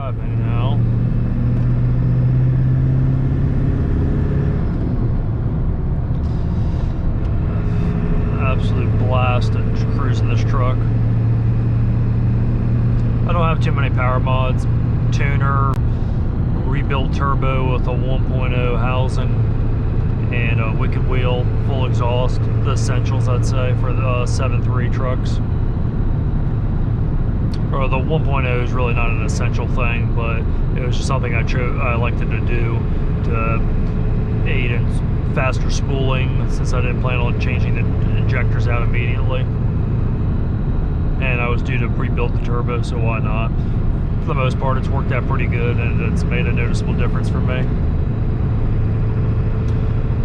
driving now. Absolute blast at cruising this truck. I don't have too many power mods. Tuner, rebuilt turbo with a 1.0 housing, and a wicked wheel, full exhaust. The essentials, I'd say, for the 7.3 trucks. Or the 1.0 is really not an essential thing, but it was just something I liked to do to aid in faster spooling, since I didn't plan on changing the injectors out immediately. And I was due to rebuild the turbo, so why not? For the most part, it's worked out pretty good, and it's made a noticeable difference for me.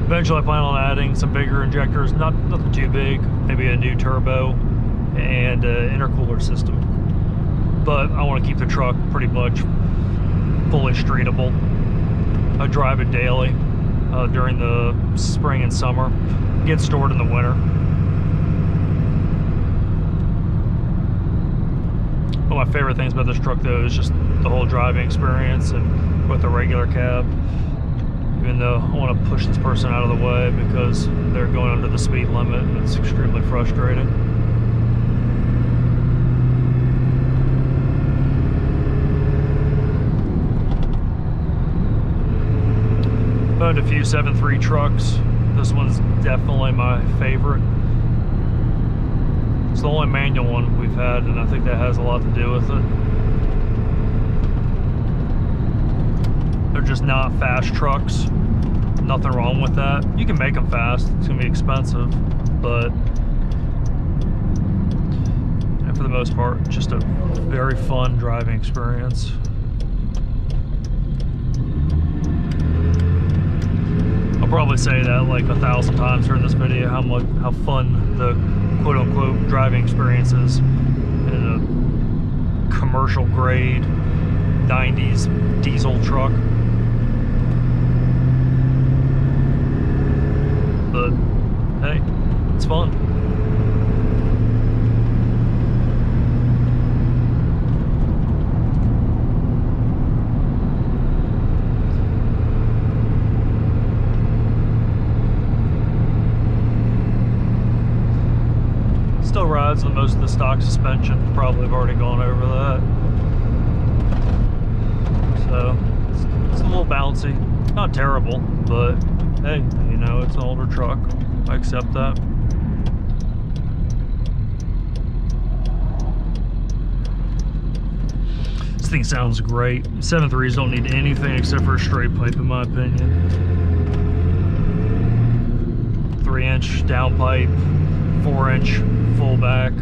Eventually, I plan on adding some bigger injectors, nothing too big, maybe a new turbo and an intercooler system. But I want to keep the truck pretty much fully streetable. I drive it daily during the spring and summer, get stored in the winter. One of my favorite things about this truck, though, is just the whole driving experience, and with the regular cab. Even though I want to push this person out of the way because they're going under the speed limit, and it's extremely frustrating. Owned a few 7.3 trucks. This one's definitely my favorite. It's the only manual one we've had, and I think that has a lot to do with it. They're just not fast trucks. Nothing wrong with that. You can make them fast. It's gonna be expensive, but for the most part, just a very fun driving experience. I'll probably say that like 1,000 times during this video, how fun the quote-unquote driving experience is in a commercial grade 90s diesel truck. But hey, it's fun. Still rides the most of the stock suspension. Probably have already gone over that. So it's a little bouncy. Not terrible, but hey, you know, it's an older truck. I accept that. This thing sounds great. 7.3s don't need anything except for a straight pipe, in my opinion. 3-inch downpipe, 4-inch full back.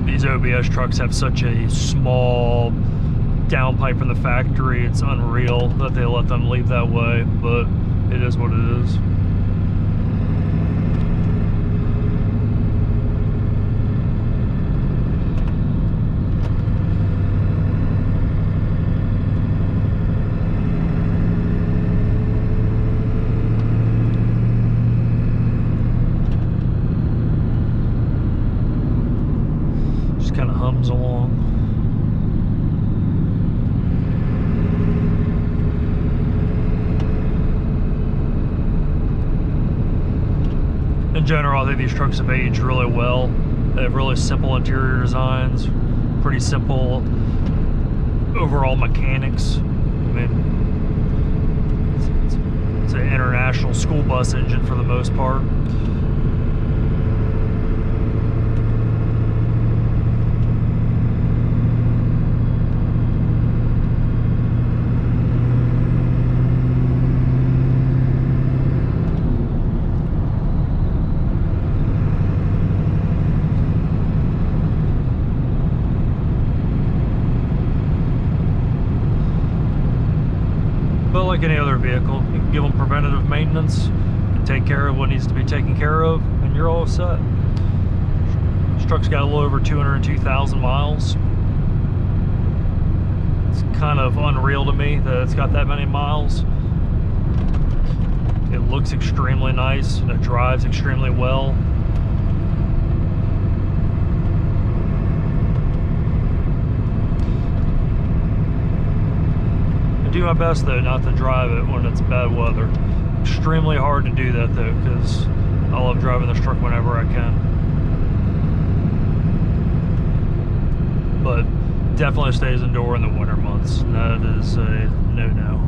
These OBS trucks have such a small downpipe from the factory. It's unreal that they let them leave that way, but it is what it is. Just kind of hums along. In general, I think these trucks have aged really well. They have really simple interior designs, pretty simple overall mechanics. I mean, it's an international school bus engine for the most part. But like any other vehicle, you can give them preventative maintenance and take care of what needs to be taken care of, and you're all set. This truck's got a little over 202,000 miles. It's kind of unreal to me that it's got that many miles. It looks extremely nice and it drives extremely well. do my best though not to drive it when it's bad weather. Extremely hard to do that though, because I love driving this truck whenever I can. But definitely stays indoor in the winter months. And that is a no-no.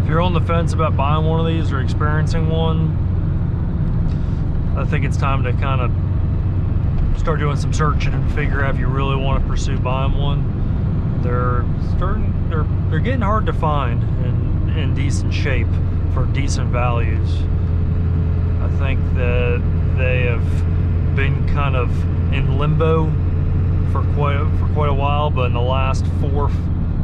You're on the fence about buying one of these or experiencing one, I think it's time to kind of start doing some searching and figure out if you really want to pursue buying one. They're getting hard to find in decent shape for decent values. I think that they have been kind of in limbo for quite a while, but in the last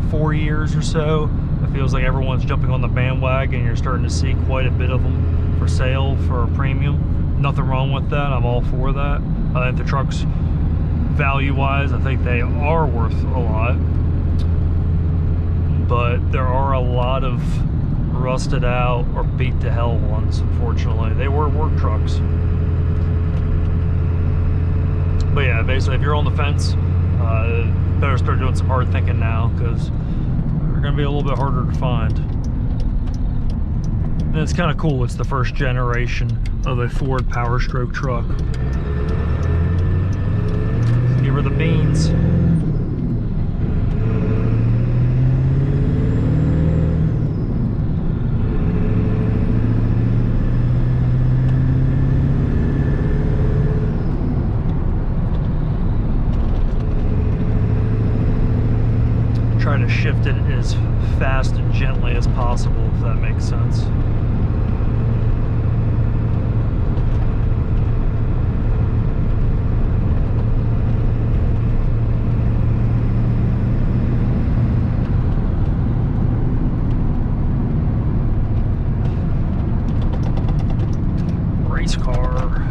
four years or so, it feels like everyone's jumping on the bandwagon. You're starting to see quite a bit of them for sale for a premium. Nothing wrong with that. I'm all for that. I think the trucks, value-wise, I think they are worth a lot. But there are a lot of rusted out or beat to hell ones, unfortunately. They were work trucks. But yeah, basically, if you're on the fence, better start doing some hard thinking now, because they're going to be a little bit harder to find. And it's kind of cool. It's the first generation of a Ford Power Stroke truck. Give her the beans. Try to shift it as fast and gently as possible, if that makes sense. Race car.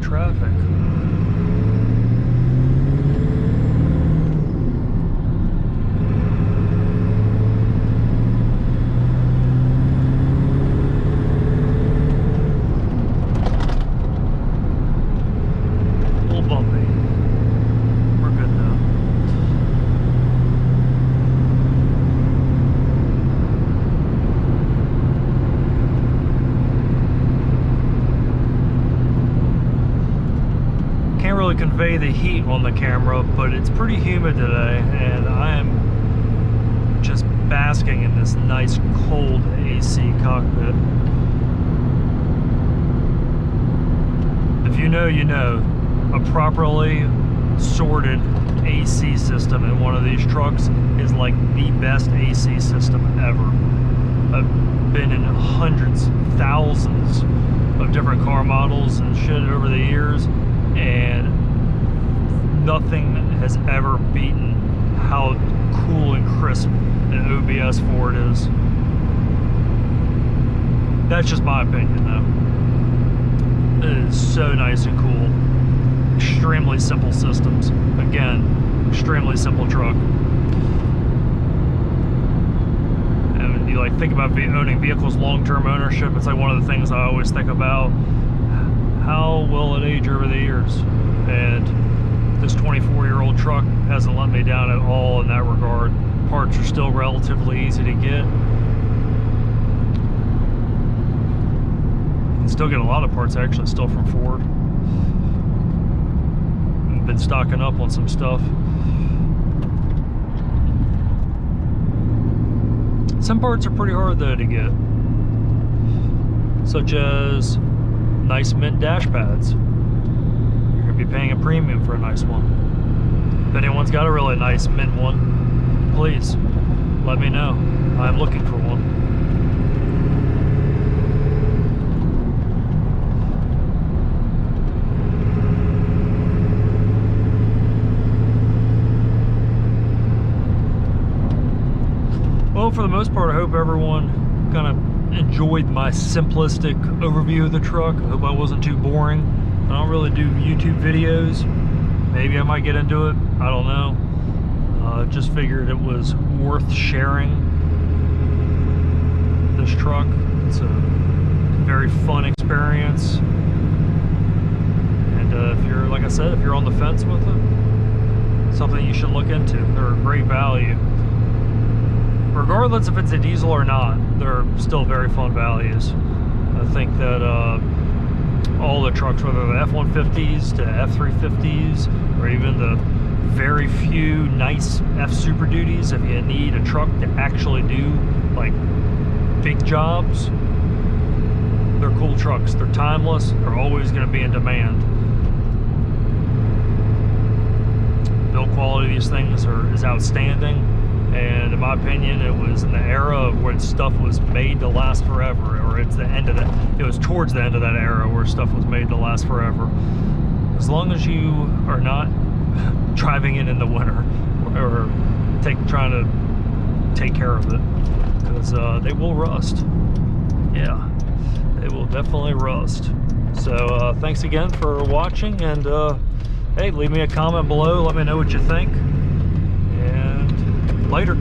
Traffic. A little bumpy. We're good now. Can't really convey the heat on the camera, but it's pretty humid today, and I am just basking in this nice cold AC cockpit. If you know, you know. A properly sorted AC system in one of these trucks is like the best AC system ever. I've been in hundreds, thousands of different car models and shit over the years, and nothing has ever beaten how cool and crisp an OBS Ford is. That's just my opinion, though. It is so nice and cool. Extremely simple systems. Again, extremely simple truck. And when you like think about owning vehicles, long-term ownership, it's like one of the things I always think about. How will it age over the years? And this 24-year-old truck hasn't let me down at all in that regard. Parts are still relatively easy to get. You can still get a lot of parts actually still from Ford. I've been stocking up on some stuff. Some parts are pretty hard though to get, such as nice mint dash pads. You're gonna be paying a premium for a nice one. If anyone's got a really nice mint one, please let me know. I'm looking for one. Well, for the most part, I hope everyone kind of enjoyed my simplistic overview of the truck. I hope I wasn't too boring. I don't really do YouTube videos. Maybe I might get into it. I don't know. Just figured it was worth sharing this truck. It's a very fun experience. And if you're, like I said, if you're on the fence with it, something you should look into. They're a great value. Regardless if it's a diesel or not, they're still very fun values. I think that all the trucks, whether the F-150s to F-350s, or even the very few nice F-Super Duties, if you need a truck to actually do like big jobs, they're cool trucks. They're timeless. They're always going to be in demand. Build quality of these things is outstanding. And in my opinion, it was in the era of when stuff was made to last forever, or it's the end of that. It was towards the end of that era where stuff was made to last forever. As long as you are not driving it in the winter, or trying to take care of it, because they will rust. Yeah, they will definitely rust. So thanks again for watching, and hey, leave me a comment below. Let me know what you think. Later.